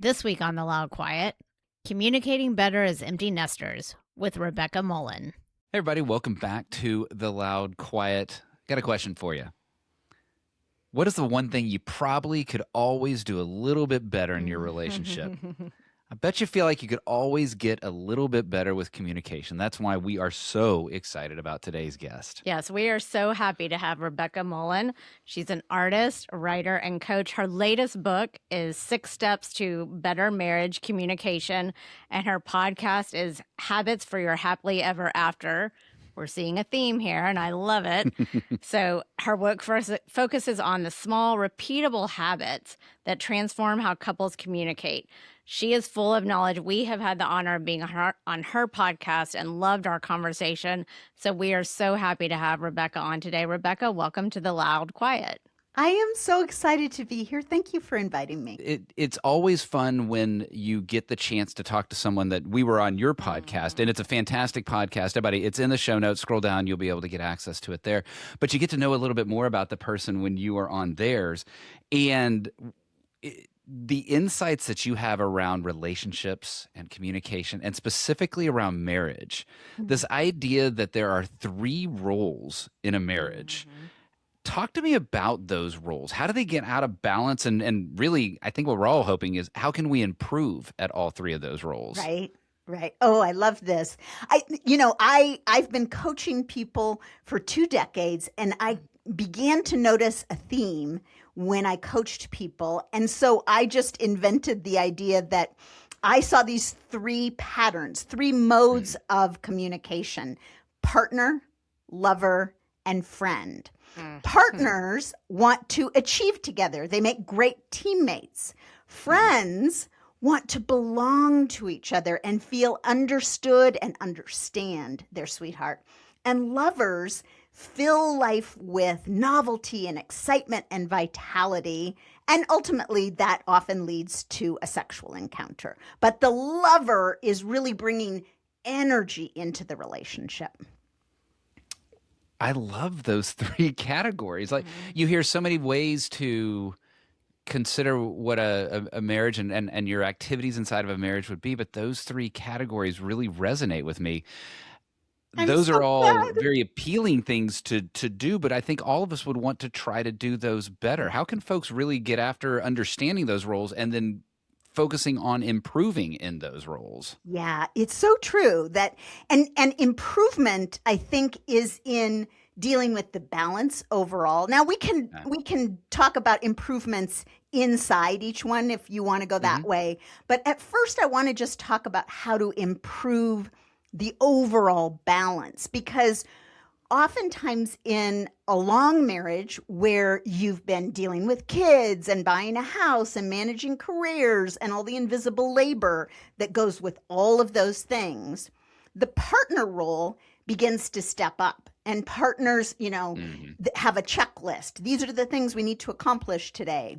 This week on The Loud Quiet, Communicating Better as Empty Nesters with Rebecca Mullen. Hey everybody, welcome back to The Loud Quiet. Got a question for you. What is the one thing you probably could always do a little bit better in your relationship? I bet you feel like you could always get a little bit better with communication. That's why we are so excited about today's guest. Yes, we are so happy to have Rebecca Mullen. She's an artist, writer, and coach. Her latest book is 6 Steps to Better Marriage Communication, and her podcast is Habits for Your Happily Ever After. We're seeing a theme here, and I love it. So her work focuses on the small, repeatable habits that transform how couples communicate. She is full of knowledge. We have had the honor of being on her podcast and loved our conversation. So we are so happy to have Rebecca on today. Rebecca, welcome to The Loud Quiet. I am so excited to be here. Thank you for inviting me. It's always fun when you get the chance to talk to someone that we were on your podcast, and it's a fantastic podcast. Everybody, it's in the show notes. Scroll down, you'll be able to get access to it there. But you get to know a little bit more about the person when you are on theirs. And the insights that you have around relationships and communication, and specifically around marriage, this idea that there are 3 roles in a marriage. Talk to me about those roles. How do they get out of balance? And really, I think what we're all hoping is, how can we improve at all 3 of those roles? Right. Oh, I love this. I've been coaching people for 2 decades, and I began to notice a theme when I coached people. And so I just invented the idea that I saw these 3 patterns, 3 modes of communication: partner, lover, and friend. Partners want to achieve together. They make great teammates. Friends want to belong to each other and feel understood and understand their sweetheart. And lovers fill life with novelty and excitement and vitality. And ultimately, that often leads to a sexual encounter. But the lover is really bringing energy into the relationship. I love those 3 categories. Like, you hear so many ways to consider what a marriage and your activities inside of a marriage would be, but those 3 categories really resonate with me. Those are all very appealing things to do, but I think all of us would want to try to do those better. How can folks really get after understanding those roles and then focusing on improving in those roles? Yeah, it's so true that, and improvement, I think, is in dealing with the balance overall. Now we can talk about improvements inside each one if you want to go that way. But at first, I want to just talk about how to improve the overall balance, because oftentimes in a long marriage where you've been dealing with kids and buying a house and managing careers and all the invisible labor that goes with all of those things, the partner role begins to step up. And partners, have a checklist. These are the things we need to accomplish today.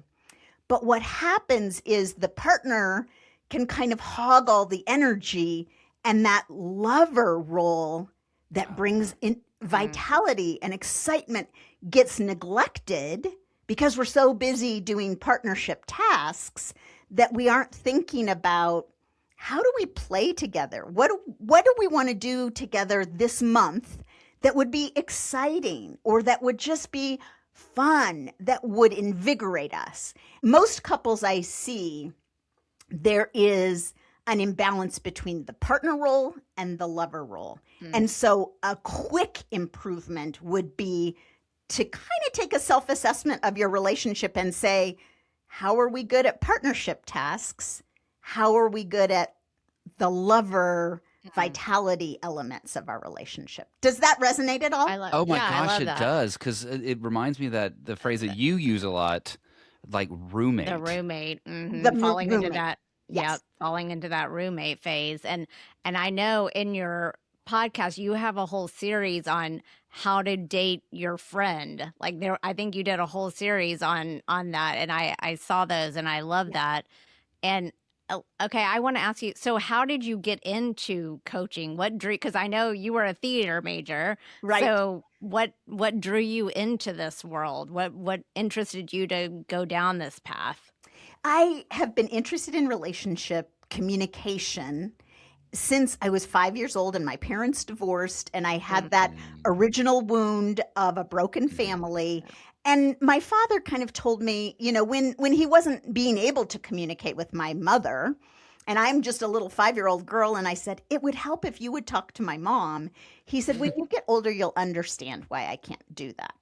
But what happens is the partner can kind of hog all the energy, and that lover role that brings in vitality and excitement gets neglected because we're so busy doing partnership tasks that we aren't thinking about, how do we play together? What do we want to do together this month that would be exciting, or that would just be fun, that would invigorate us? Most couples I see, there is an imbalance between the partner role and the lover role. And so a quick improvement would be to kind of take a self-assessment of your relationship and say, how are we good at partnership tasks? How are we good at the lover vitality elements of our relationship? Does that resonate at all? Oh my gosh, it does, because it reminds me that the phrase that you use a lot, like roommate. The roommate. Falling into that. Yes. Yep, falling into that roommate phase. And I know in your podcast, you have a whole series on how to date your friend. Like I think you did a whole series on that. And I saw those and I love that. And okay, I want to ask you, so how did you get into coaching? What drew, because I know you were a theater major. Right. So what drew you into this world? What interested you to go down this path? I have been interested in relationship communication since I was 5 years old and my parents divorced, and I had that original wound of a broken family. And my father kind of told me, when he wasn't being able to communicate with my mother, and I'm just a little 5-year-old girl, and I said, it would help if you would talk to my mom. He said, when you get older, you'll understand why I can't do that.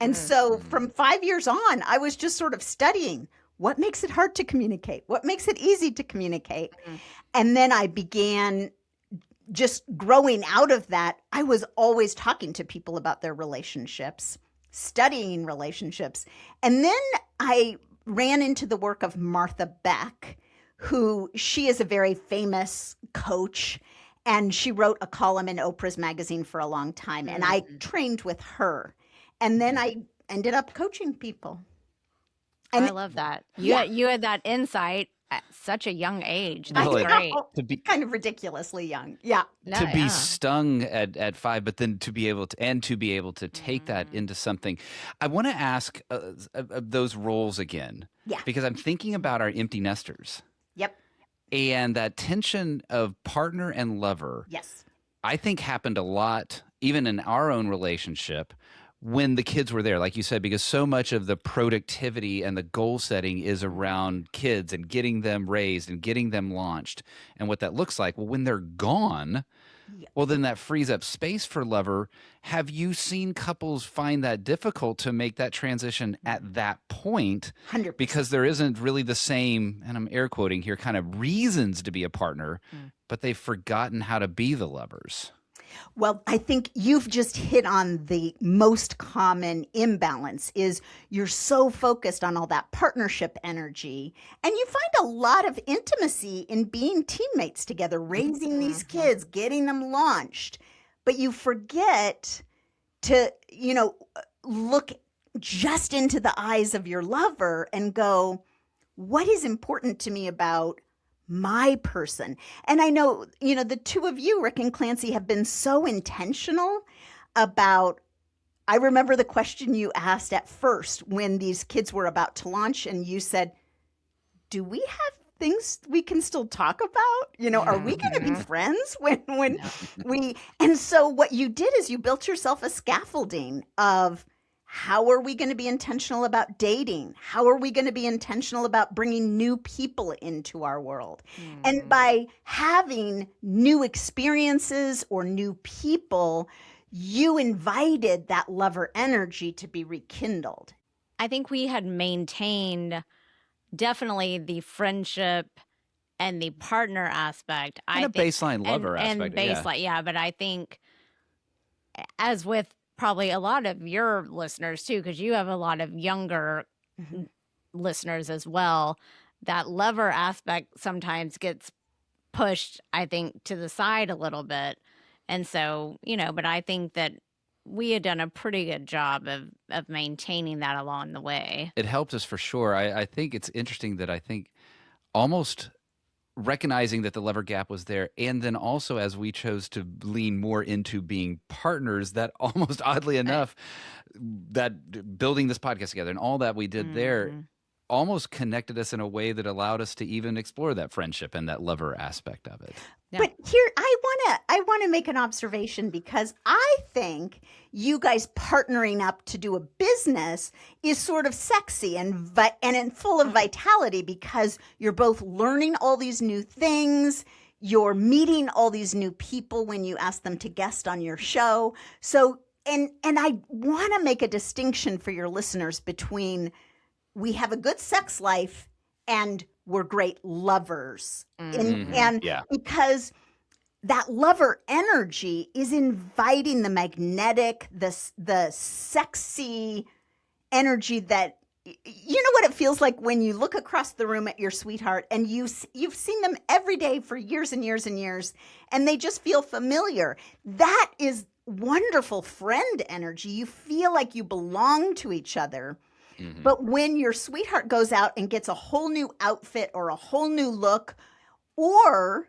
And so from 5 years on, I was just sort of studying what makes it hard to communicate, what makes it easy to communicate. And then I began just growing out of that. I was always talking to people about their relationships, studying relationships. And then I ran into the work of Martha Beck, she is a very famous coach, and she wrote a column in Oprah's magazine for a long time. And I trained with her. And then I ended up coaching people. And I love that. You had that insight at such a young age. That's Well, great. To be kind of ridiculously young. Yeah. to be stung at 5, but then to be able to take that into something. I want to ask those roles again. Yeah. Because I'm thinking about our empty nesters. Yep. And that tension of partner and lover, Yes. I think happened a lot, even in our own relationship, when the kids were there, like you said, because so much of the productivity and the goal setting is around kids and getting them raised and getting them launched and what that looks like. Well, when they're gone, well, then that frees up space for lover. Have you seen couples find that difficult to make that transition at that point? 100%. Because there isn't really the same, and I'm air quoting here, kind of reasons to be a partner, but they've forgotten how to be the lovers. Well, I think you've just hit on the most common imbalance is you're so focused on all that partnership energy, and you find a lot of intimacy in being teammates together, raising these kids, getting them launched. But you forget to, look just into the eyes of your lover and go, what is important to me about my person? And I know, the two of you, Rick and Clancy, have been so intentional about, I remember the question you asked at first when these kids were about to launch, and you said, do we have things we can still talk about? Are we going to be friends when we, and so what you did is you built yourself a scaffolding of, how are we going to be intentional about dating? How are we going to be intentional about bringing new people into our world? And by having new experiences or new people, you invited that lover energy to be rekindled. I think we had maintained definitely the friendship and the partner aspect. And a baseline lover aspect. And baseline, yeah. But I think, as with probably a lot of your listeners too, because you have a lot of younger listeners as well, that lover aspect sometimes gets pushed, I think, to the side a little bit. And so, but I think that we had done a pretty good job of maintaining that along the way. It helped us for sure. I think it's interesting that I think almost recognizing that the lover gap was there, and then also as we chose to lean more into being partners, that almost oddly enough, that building this podcast together and all that we did there almost connected us in a way that allowed us to even explore that friendship and that lover aspect of it. Yeah. But here, I want to make an observation, because I think you guys partnering up to do a business is sort of sexy and full of vitality, because you're both learning all these new things. You're meeting all these new people when you ask them to guest on your show. So, and I want to make a distinction for your listeners between we have a good sex life and we're great lovers. Because that lover energy is inviting the magnetic, the sexy energy that, what it feels like when you look across the room at your sweetheart and you've seen them every day for years and years and years, and they just feel familiar. That is wonderful friend energy. You feel like you belong to each other. But when your sweetheart goes out and gets a whole new outfit or a whole new look, or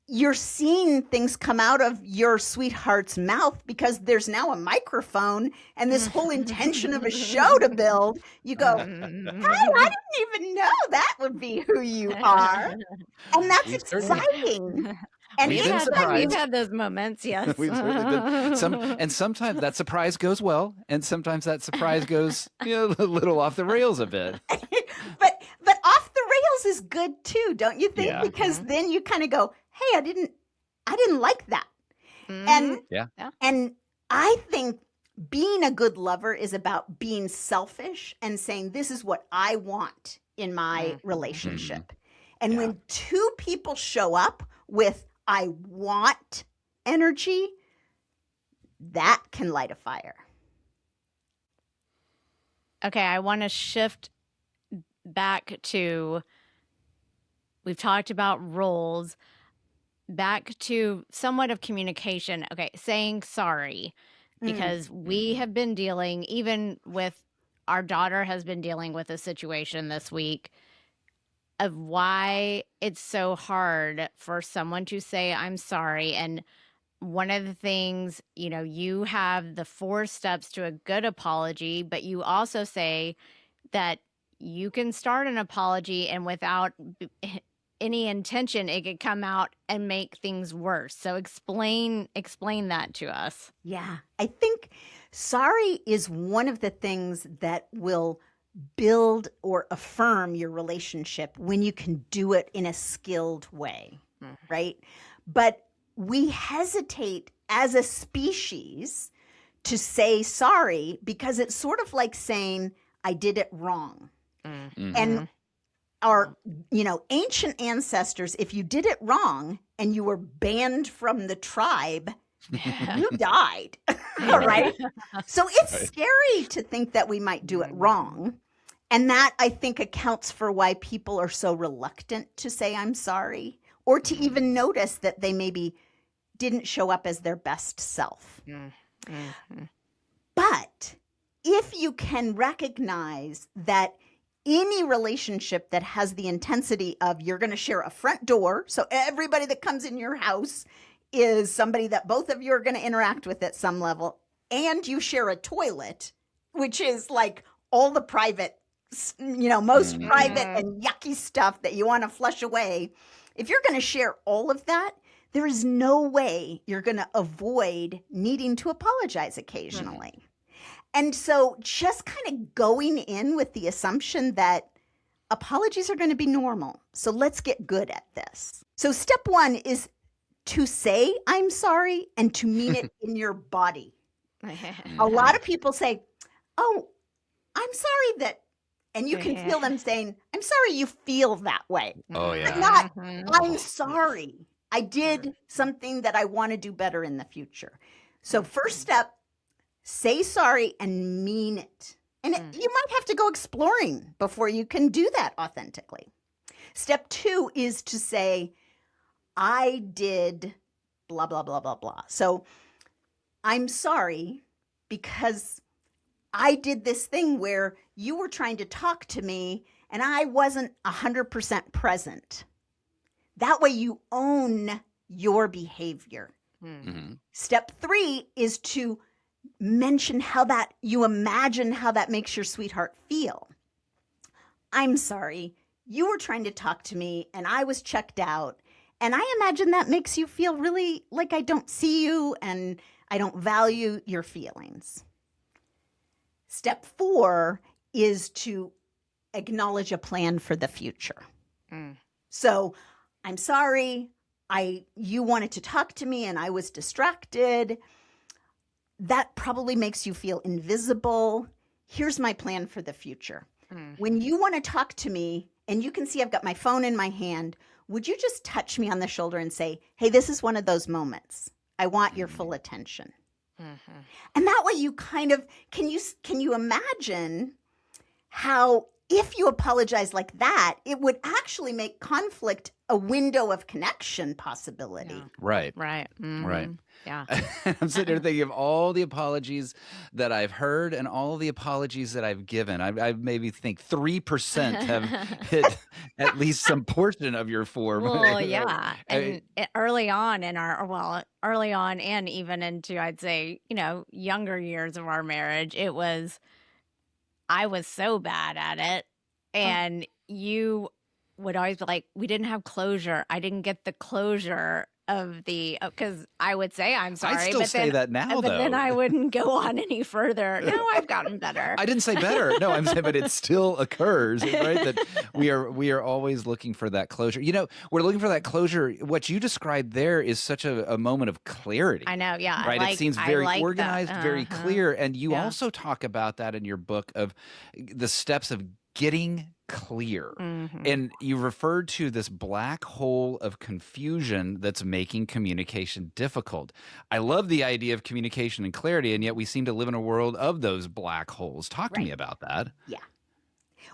you're seeing things come out of your sweetheart's mouth because there's now a microphone and this whole intention of a show to build. You go, hey, I didn't even know that would be who you are. And that's exciting. And We've been surprised. We've had those moments, yes. We've certainly been and sometimes that surprise goes well, and sometimes that surprise goes a little off the rails a bit. but off the rails is good too, don't you think? Yeah. Because then you kind of go, hey, I didn't like that. And I think being a good lover is about being selfish and saying, this is what I want in my relationship. And when two people show up with I want energy, that can light a fire. Okay, I want to shift back to, we've talked about roles, back to somewhat of communication. Okay, saying sorry, because we have been dealing, even with our daughter has been dealing with a situation this week of why it's so hard for someone to say, I'm sorry. And one of the things, you have the 4 steps to a good apology, but you also say that you can start an apology and without any intention, it could come out and make things worse. So explain that to us. Yeah, I think sorry is one of the things that will build or affirm your relationship when you can do it in a skilled way, right? But we hesitate as a species to say sorry because it's sort of like saying, I did it wrong. And our, ancient ancestors, if you did it wrong and you were banned from the tribe, you died, right? So it's scary to think that we might do it wrong. And that, I think, accounts for why people are so reluctant to say, I'm sorry, or to even notice that they maybe didn't show up as their best self. But if you can recognize that any relationship that has the intensity of you're going to share a front door, so everybody that comes in your house is somebody that both of you are going to interact with at some level, and you share a toilet, which is like all the private, most private and yucky stuff that you want to flush away. If you're going to share all of that, there is no way you're going to avoid needing to apologize occasionally. And so just kind of going in with the assumption that apologies are going to be normal. So let's get good at this. So step 1 is to say, I'm sorry, and to mean it in your body. A lot of people say, oh, I'm sorry that, and you can feel them saying, I'm sorry you feel that way. Oh, yeah. But not, I'm sorry. I did something that I want to do better in the future. So first step, say sorry and mean it. And you might have to go exploring before you can do that authentically. Step 2 is to say, I did blah, blah, blah, blah, blah. So I'm sorry because I did this thing where you were trying to talk to me and I wasn't 100% present. That way you own your behavior. Step 3 is to mention how that, you imagine how that makes your sweetheart feel. I'm sorry, you were trying to talk to me and I was checked out. And I imagine that makes you feel really like I don't see you and I don't value your feelings. Step 4 is to acknowledge a plan for the future. So I'm sorry, you wanted to talk to me and I was distracted. That probably makes you feel invisible. Here's my plan for the future. When you want to talk to me and you can see I've got my phone in my hand, would you just touch me on the shoulder and say, hey, this is one of those moments. I want your full attention. And that way you kind of, can you imagine how if you apologize like that, it would actually make conflict a window of connection possibility. Yeah. Right. Right. Right. Yeah. I'm sitting here thinking of all the apologies that I've heard and all the apologies that I've given. I maybe think 3% have hit at least some portion of your form. Well, yeah. I mean, And early on early on and even into, I'd say, younger years of our marriage, I was so bad at it. And you would always be like, we didn't have closure. I didn't get the closure of because I would say, I'm sorry. I still say that now, but then though. I wouldn't go on any further. No, I've gotten better. I didn't say better. No, I'm saying, but it still occurs, right? That we are always looking for that closure. We're looking for that closure. What you described there is such a moment of clarity. I know, yeah. Right? It seems very organized, very clear. And you Yeah. also talk about that in your book of the steps of getting clear. And you referred to this black hole of confusion that's making communication difficult. I love the idea of communication and clarity, and yet we seem to live in a world of those black holes. Talk to me about that. Yeah.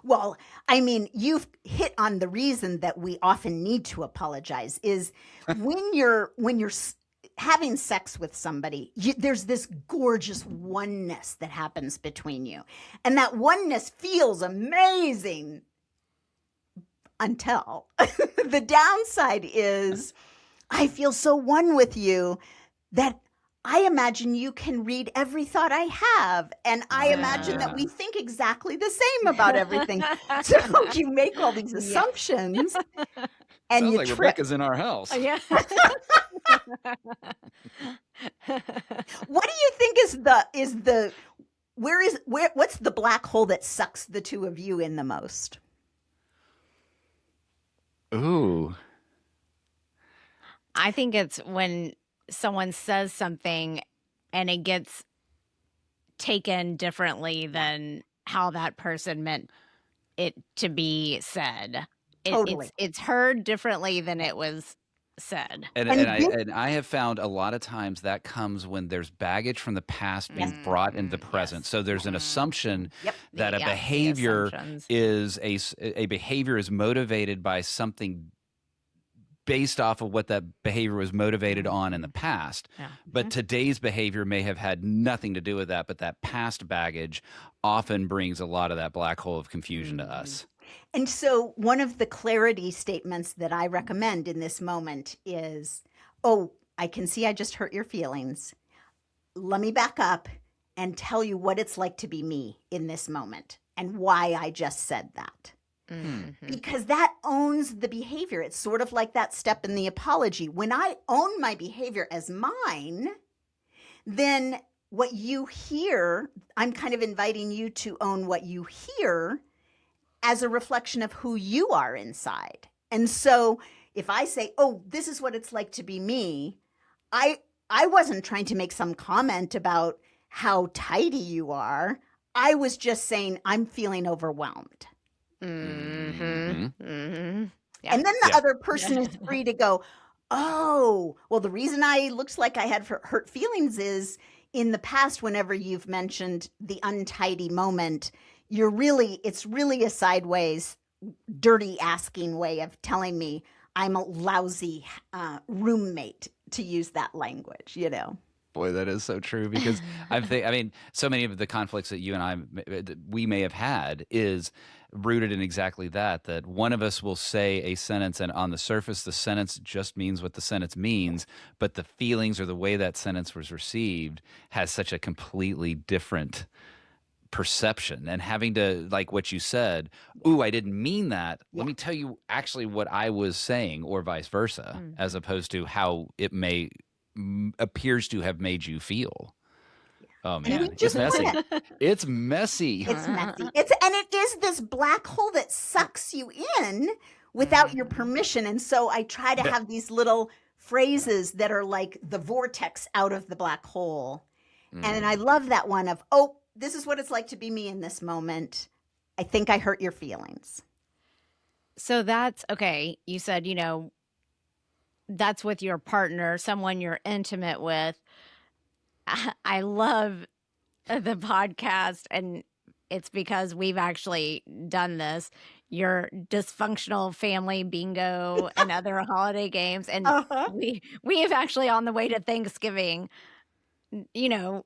Well, I mean, you've hit on the reason that we often need to apologize is when you're having sex with somebody, there's this gorgeous oneness that happens between you. And that oneness feels amazing until the downside is I feel so one with you that I imagine you can read every thought I have. And I imagine that we think exactly the same about everything. So you make all these assumptions and Sounds you like trip. Rebecca's in our house. Yeah. What do you think what's the black hole that sucks the two of you in the most? Ooh. I think it's when someone says something and it gets taken differently than how that person meant it to be said. Totally. It's heard differently than it was said. And I have found a lot of times that comes when there's baggage from the past being brought into the present. Yes. So there's an assumption that The a behavior assumptions. is a behavior is motivated by something based off of what that behavior was motivated on in the past. Yeah. But today's behavior may have had nothing to do with that, but that past baggage often brings a lot of that black hole of confusion to us. And so one of the clarity statements that I recommend in this moment is, I can see I just hurt your feelings. Let me back up and tell you what it's like to be me in this moment and why I just said that. Because that owns the behavior. It's sort of like that step in the apology. When I own my behavior as mine, then what you hear, I'm kind of inviting you to own what you hear as a reflection of who you are inside. And so if I say, this is what it's like to be me, I wasn't trying to make some comment about how tidy you are. I was just saying, I'm feeling overwhelmed. Yeah. And then the other person is free to go, the reason I looks like I had hurt feelings is in the past, whenever you've mentioned the untidy moment, it's really a sideways, dirty asking way of telling me I'm a lousy roommate, to use that language, Boy, that is so true because so many of the conflicts that you and we may have had is rooted in exactly that one of us will say a sentence and on the surface, the sentence just means what the sentence means, but the feelings or the way that sentence was received has such a completely different perception. And having to, like what you said, I didn't mean that. Let me tell you actually what I was saying, or vice versa, as opposed to how it appears to have made you feel. Oh man, it's messy. It's messy. It's messy. It is this black hole that sucks you in without your permission. And so I try to have these little phrases that are like the vortex out of the black hole. And I love that one of, this is what it's like to be me in this moment. I think I hurt your feelings. So that's okay. You said, that's with your partner, someone you're intimate with. I love the podcast and it's because we've actually done this. Your dysfunctional family bingo and other holiday games. And Uh-huh. we have actually, on the way to Thanksgiving, you know,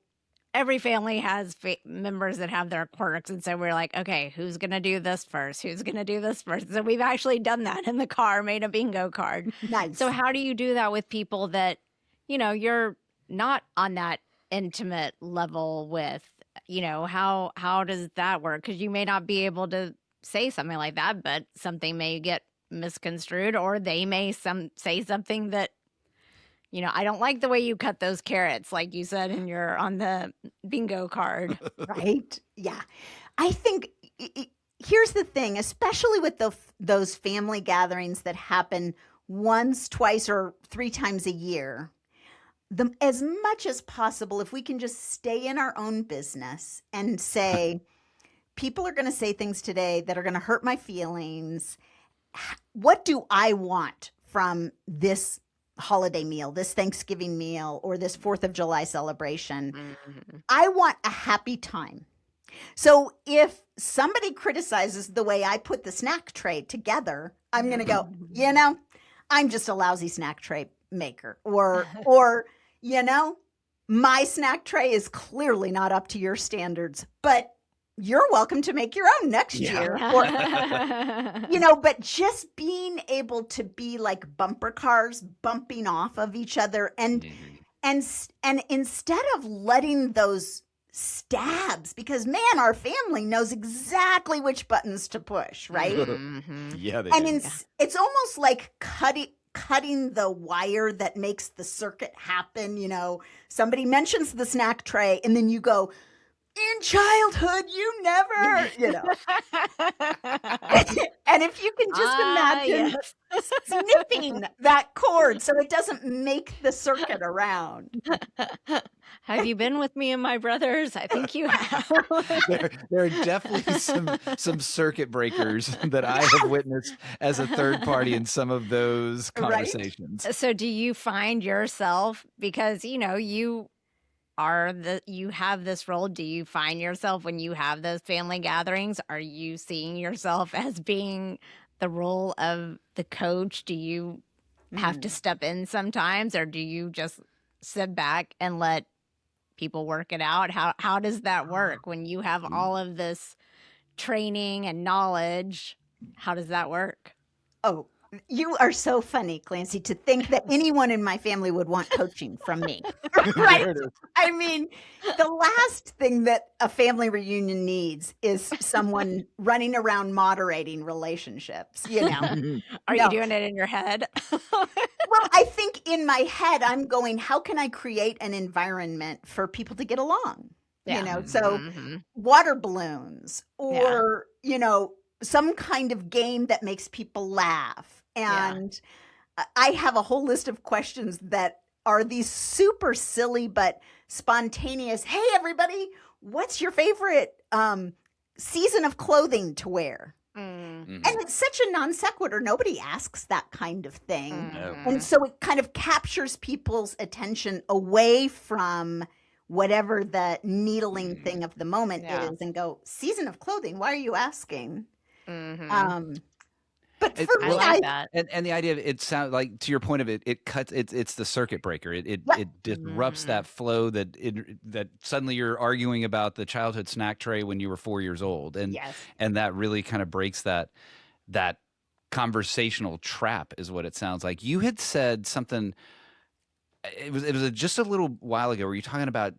every family has members that have their quirks. And so we're like, okay, who's going to do this first? Who's going to do this first? So we've actually done that in the car, made a bingo card. Nice. So how do you do that with people that, you're not on that intimate level with, how does that work? Because you may not be able to say something like that, but something may get misconstrued, or they may say something that, I don't like the way you cut those carrots, like you said on the bingo card. Right? Yeah. I think here's the thing, especially with those family gatherings that happen once, twice, or 3 times a year. As much as possible, if we can just stay in our own business and say, people are going to say things today that are going to hurt my feelings. What do I want from this holiday meal, this Thanksgiving meal, or this 4th of July celebration? Mm-hmm. I want a happy time. So if somebody criticizes the way I put the snack tray together, I'm going to go, I'm just a lousy snack tray maker. Or, my snack tray is clearly not up to your standards, but you're welcome to make your own next year. Or, but just being able to be like bumper cars bumping off of each other and instead of letting those stabs, because man, our family knows exactly which buttons to push, right? Mm-hmm. Yeah, they and do. It's almost like cutting the wire that makes the circuit happen. Somebody mentions the snack tray and then you go, in childhood, you never, and if you can just imagine snipping that cord so it doesn't make the circuit around. Have you been with me and my brothers? I think you have. There are definitely some circuit breakers that I have witnessed as a third party in some of those conversations. Right? So do you find yourself, because, you have this role, do you find yourself when you have those family gatherings, are you seeing yourself as being the role of the coach? Do you have to step in sometimes, or do you just sit back and let people work it out? How does that work when you have all of this training and knowledge? How does that work? Oh, you are so funny, Clancy, to think that anyone in my family would want coaching from me. Right? I mean, the last thing that a family reunion needs is someone running around moderating relationships, Are you doing it in your head? Well, I think in my head, I'm going, how can I create an environment for people to get along? Yeah. So water balloons or, some kind of game that makes people laugh. And I have a whole list of questions that are these super silly but spontaneous. Hey, everybody, what's your favorite season of clothing to wear? Mm-hmm. And it's such a non sequitur. Nobody asks that kind of thing. Mm-hmm. And so it kind of captures people's attention away from whatever the needling thing of the moment is and go, season of clothing, why are you asking? Mm-hmm. But for me, I like that. And the idea of it sounds like, to your point of it cuts. It's the circuit breaker. It disrupts that flow that suddenly you're arguing about the childhood snack tray when you were 4 years old, and that really kind of breaks that conversational trap, is what it sounds like. You had said something. It was just a little while ago where you're talking about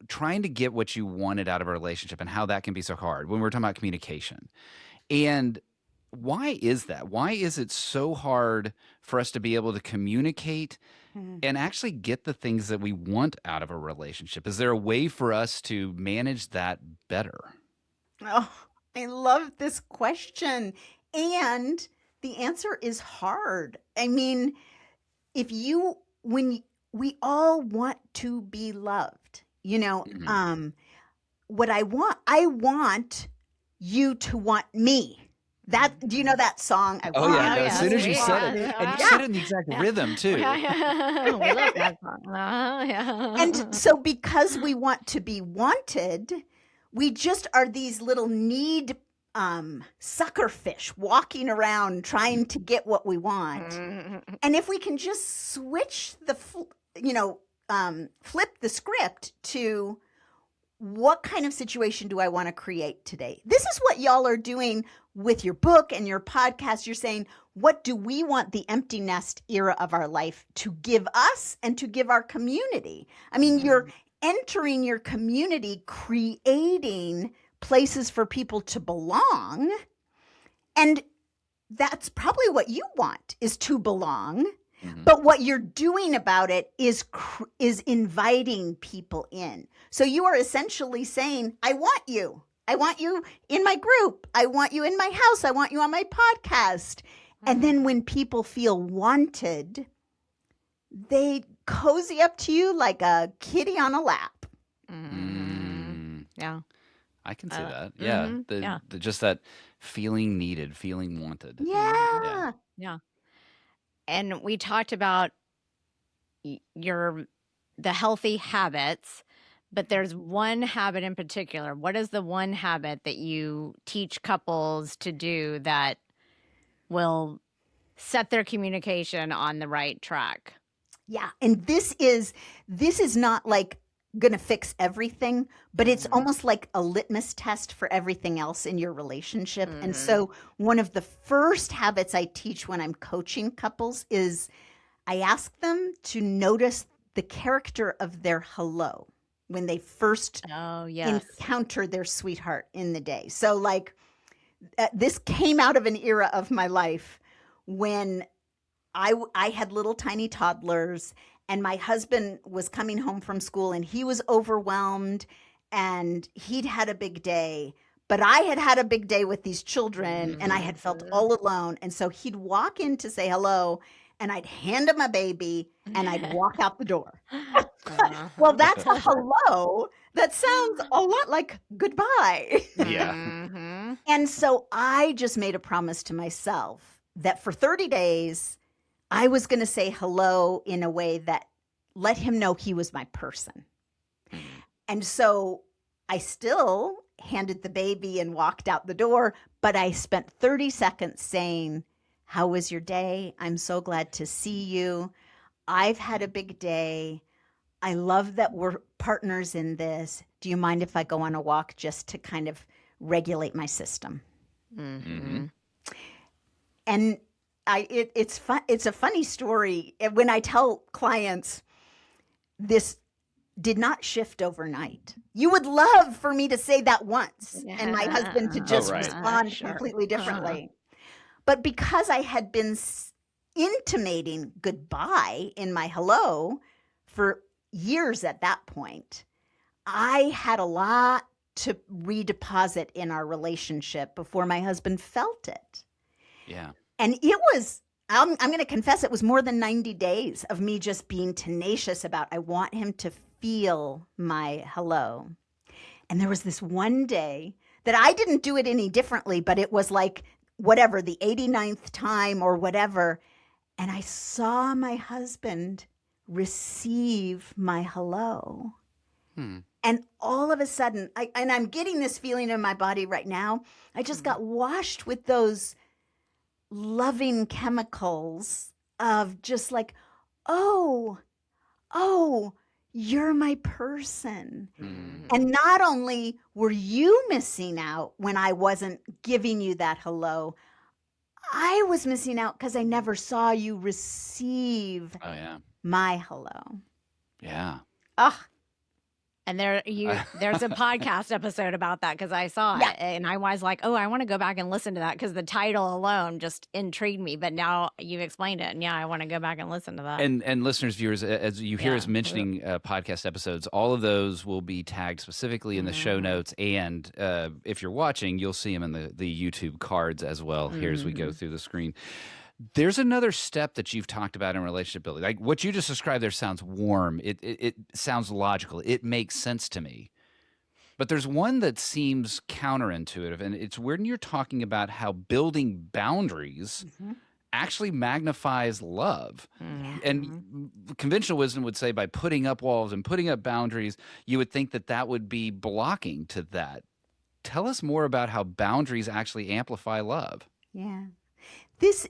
trying to get what you wanted out of a relationship and how that can be so hard when we're talking about communication. And why is that? Why is it so hard for us to be able to communicate and actually get the things that we want out of a relationship? Is there a way for us to manage that better? Oh, I love this question. And the answer is hard. I mean, when we all want to be loved, what I want you to want me. Do you know that song? As soon as you said it, and you said it in the exact rhythm too. We love that song. And so, because we want to be wanted, we just are these little need suckerfish walking around trying to get what we want. And if we can just switch flip the script to what kind of situation do I want to create today? This is what y'all are doing with your book and your podcast. You're saying, what do we want the empty nest era of our life to give us and to give our community? I mean, you're entering your community, creating places for people to belong. And that's probably what you want, is to belong. But what you're doing about it is inviting people in. So you are essentially saying, I want you. I want you in my group. I want you in my house. I want you on my podcast. And then when people feel wanted, they cozy up to you like a kitty on a lap. Yeah. I can see that. Yeah. Just that feeling needed, feeling wanted. Yeah. And we talked about the healthy habits, but there's one habit in particular. What is the one habit that you teach couples to do that will set their communication on the right track? Yeah. And this is not like going to fix everything, but it's almost like a litmus test for everything else in your relationship. And so one of the first habits I teach when I'm coaching couples is I ask them to notice the character of their hello when they first encounter their sweetheart in the day. So like this came out of an era of my life when I had little tiny toddlers, and my husband was coming home from school and he was overwhelmed and he'd had a big day, but I had had a big day with these children and I had felt all alone. And so he'd walk in to say hello and I'd hand him a baby and I'd walk out the door. Well, that's a hello that sounds a lot like goodbye. Yeah. And so I just made a promise to myself that for 30 days, I was going to say hello in a way that let him know he was my person. And so I still handed the baby and walked out the door, but I spent 30 seconds saying, how was your day? I'm so glad to see you. I've had a big day. I love that we're partners in this. Do you mind if I go on a walk just to kind of regulate my system? And it's fun. It's a funny story. When I tell clients, this did not shift overnight. You would love for me to say that once and my husband to just respond completely differently. But because I had been intimating goodbye in my hello for years at that point, I had a lot to redeposit in our relationship before my husband felt it. Yeah. And it was, I'm going to confess, it was more than 90 days of me just being tenacious about, I want him to feel my hello. And there was this one day that I didn't do it any differently, but it was like, whatever, the 89th time or whatever. And I saw my husband receive my hello. And all of a sudden, I'm getting this feeling in my body right now. I just got washed with those loving chemicals of just like, oh, you're my person. And not only were you missing out when I wasn't giving you that hello, I was missing out because I never saw you receive my hello. Yeah. And there's a podcast episode about that because I saw it and I was like, oh, I want to go back and listen to that because the title alone just intrigued me. But now you've explained it, and I want to go back and listen to that. And listeners, viewers, as you hear us mentioning podcast episodes, all of those will be tagged specifically in the show notes. And if you're watching, you'll see them in the YouTube cards as well here as we go through the screen. There's another step that you've talked about in relationship building. Like what you just described there sounds warm. It sounds logical. It makes sense to me. But there's one that seems counterintuitive, and it's when you're talking about how building boundaries actually magnifies love. Mm. And conventional wisdom would say by putting up walls and putting up boundaries, you would think that that would be blocking to that. Tell us more about how boundaries actually amplify love. Yeah.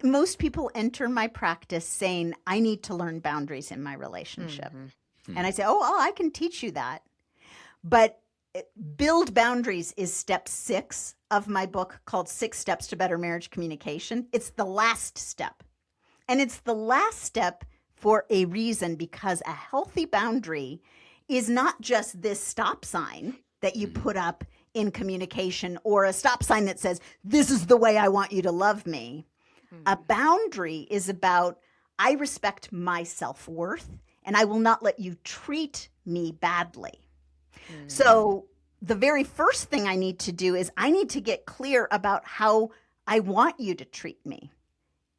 Most people enter my practice saying, I need to learn boundaries in my relationship. Mm-hmm. And I say, oh, I can teach you that. But build boundaries is step 6 of my book called 6 Steps to Better Marriage Communication. It's the last step. And it's the last step for a reason, because a healthy boundary is not just this stop sign that you put up in communication, or a stop sign that says, this is the way I want you to love me. A boundary is about, I respect my self-worth and I will not let you treat me badly. So the very first thing I need to do is I need to get clear about how I want you to treat me.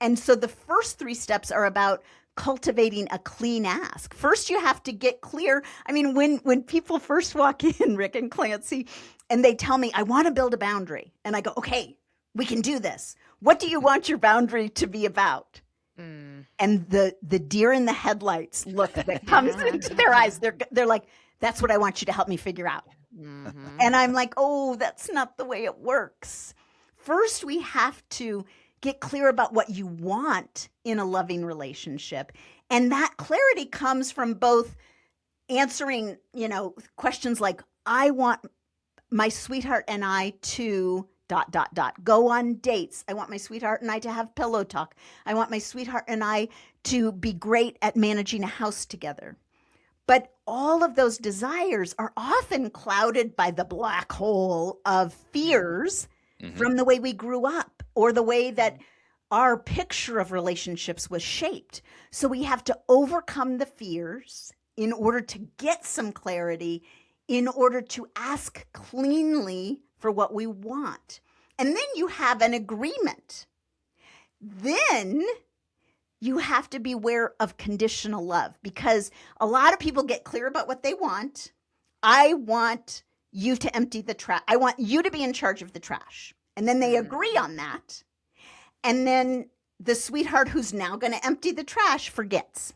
And so the first 3 steps are about cultivating a clean ask. First, you have to get clear. I mean, when people first walk in, Rick and Clancy, and they tell me, I want to build a boundary. And I go, okay, we can do this. What do you want your boundary to be about? And the deer in the headlights look that comes into their eyes. They're like, that's what I want you to help me figure out. And I'm like, oh, that's not the way it works. First, we have to get clear about what you want in a loving relationship. And that clarity comes from both answering, questions like, I want my sweetheart and I to ... go on dates. I want my sweetheart and I to have pillow talk. I want my sweetheart and I to be great at managing a house together. But all of those desires are often clouded by the black hole of fears from the way we grew up, or the way that our picture of relationships was shaped. So we have to overcome the fears in order to get some clarity, in order to ask cleanly for what we want. And then you have an agreement. Then you have to beware of conditional love, because a lot of people get clear about what they want. I want you to empty the trash. I want you to be in charge of the trash. And then they agree on that. And then the sweetheart who's now going to empty the trash forgets.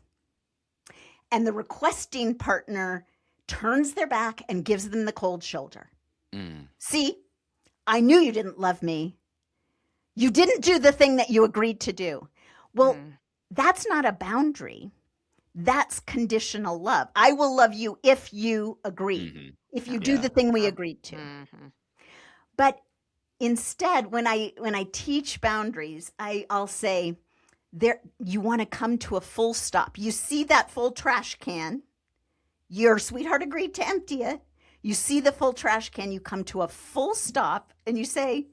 And the requesting partner turns their back and gives them the cold shoulder. See, I knew you didn't love me. You didn't do the thing that you agreed to do. Well, that's not a boundary. That's conditional love. I will love you if you agree, if you do the thing we agreed to. But instead, when I teach boundaries, I'll say, you want to come to a full stop. You see that full trash can. Your sweetheart agreed to empty it. You see the full trash can, you come to a full stop, and you say,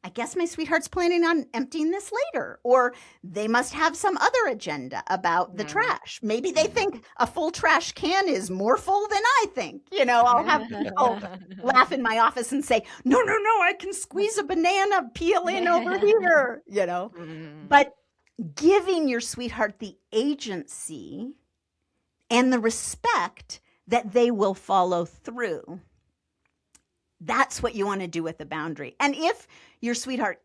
I guess my sweetheart's planning on emptying this later. Or they must have some other agenda about the trash. Maybe they think a full trash can is more full than I think. I'll have people laugh in my office and say, no, I can squeeze a banana peel in over here, But giving your sweetheart the agency and the respect that they will follow through. That's what you want to do with the boundary. And if your sweetheart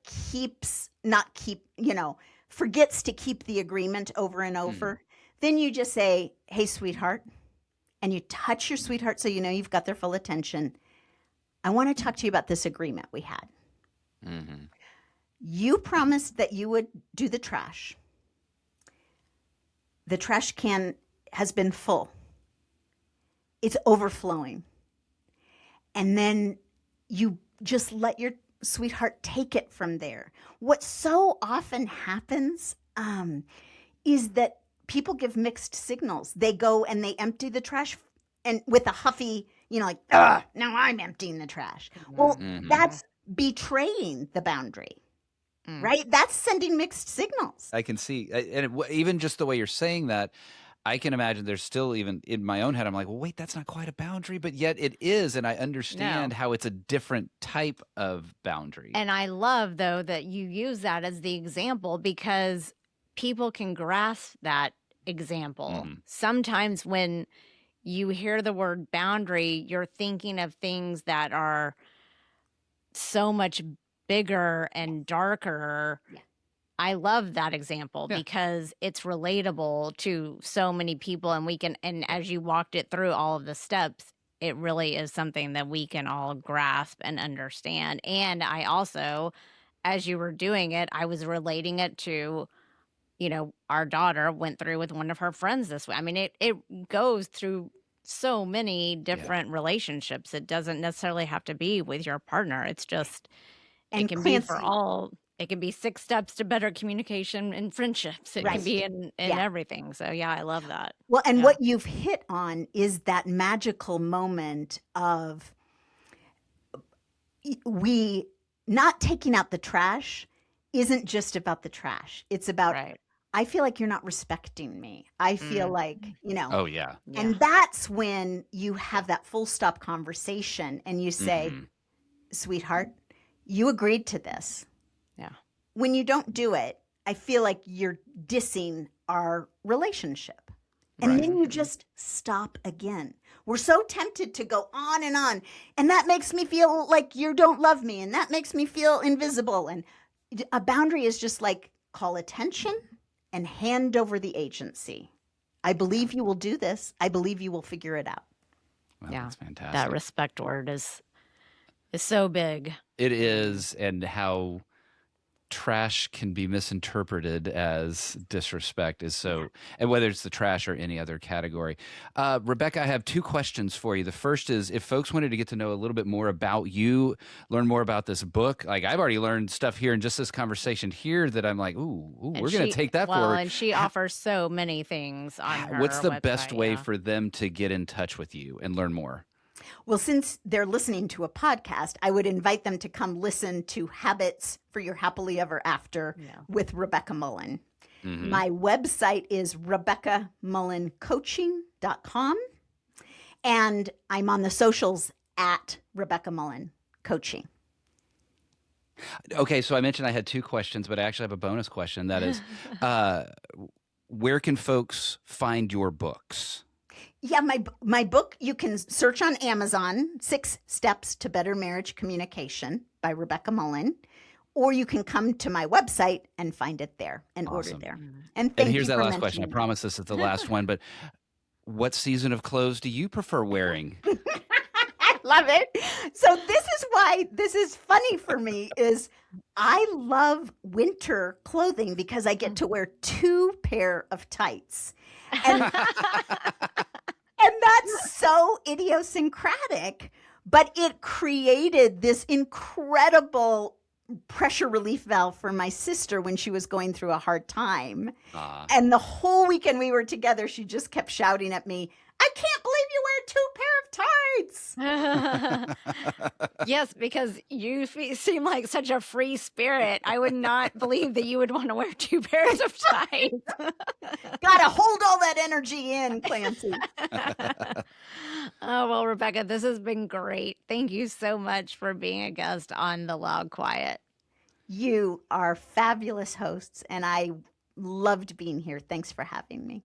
forgets to keep the agreement over and over, then you just say, hey, sweetheart, and you touch your sweetheart so you know you've got their full attention. I want to talk to you about this agreement we had. You promised that you would do the trash. The trash can has been full. It's overflowing. And then you just let your sweetheart take it from there. What so often happens is that people give mixed signals. They go and they empty the trash and with a huffy, now I'm emptying the trash. Well, that's betraying the boundary. Right? That's sending mixed signals. I can see. And even just the way you're saying that, I can imagine there's still, even in my own head, I'm like, well, wait, that's not quite a boundary, but yet it is. And I understand how it's a different type of boundary. And I love, though, that you use that as the example, because people can grasp that example. Sometimes when you hear the word boundary, you're thinking of things that are so much bigger and darker. I love that example Yeah. because it's relatable to so many people, and and as you walked it through all of the steps, it really is something that we can all grasp and understand. And I also, as you were doing it, I was relating it to, our daughter went through with one of her friends this way. I mean, it goes through so many Yeah. different relationships. It doesn't necessarily have to be with your partner. It's just, it And can be for Clancy, all. It can be 6 steps to better communication in friendships. It can right. be in Yeah. everything. So yeah, I love that. Well, and Yeah. what you've hit on is that magical moment of we not taking out the trash isn't just about the trash. It's about, Right. I feel like you're not respecting me. I feel Mm. like, Oh, yeah. Yeah. and that's when you have that full stop conversation and you say, Mhm. sweetheart, you agreed to this. Yeah. When you don't do it, I feel like you're dissing our relationship. And Right. then you just stop again. We're so tempted to go on. And that makes me feel like you don't love me. And that makes me feel invisible. And a boundary is just like call attention and hand over the agency. I believe you will do this. I believe you will figure it out. Well, Yeah. that's fantastic. That respect word is so big. It is, and how trash can be misinterpreted as disrespect is so, and whether it's the trash or any other category. Rebecca, I have 2 questions for you. The first is, if folks wanted to get to know a little bit more about you, learn more about this book, like I've already learned stuff here in just this conversation here that I'm like, ooh, And we're going to take that well, forward. and she offers so many things on her What's the best website, way yeah. for them to get in touch with you and learn more? Well, since they're listening to a podcast, I would invite them to come listen to Habits for Your Happily Ever After with Rebecca Mullen. Mhm. My website is RebeccaMullenCoaching.com. And I'm on the socials at Rebecca Mullen Coaching. Okay, so I mentioned I had 2 questions, but I actually have a bonus question. That is, where can folks find your books? Yeah, my book, you can search on Amazon, 6 Steps to Better Marriage Communication by Rebecca Mullen, or you can come to my website and find it there and order Awesome. there. Mm. And thank here's you that for last question. I mentioning promise this is the last one, but what season of clothes do you prefer wearing? I love it. So this is why this is funny for me is I love winter clothing because I get to wear 2 pair of tights. And and that's so idiosyncratic, but it created this incredible pressure relief valve for my sister when she was going through a hard time. Ah. And the whole weekend we were together, she just kept shouting at me, I can't believe you wear 2 pair of tights. Yes, because you seem like such a free spirit. I would not believe that you would want to wear 2 pairs of tights. Gotta hold all that energy in, Clancy. Oh, well, Rebecca, this has been great. Thank you so much for being a guest on The Loud Quiet. You are fabulous hosts, and I loved being here. Thanks for having me.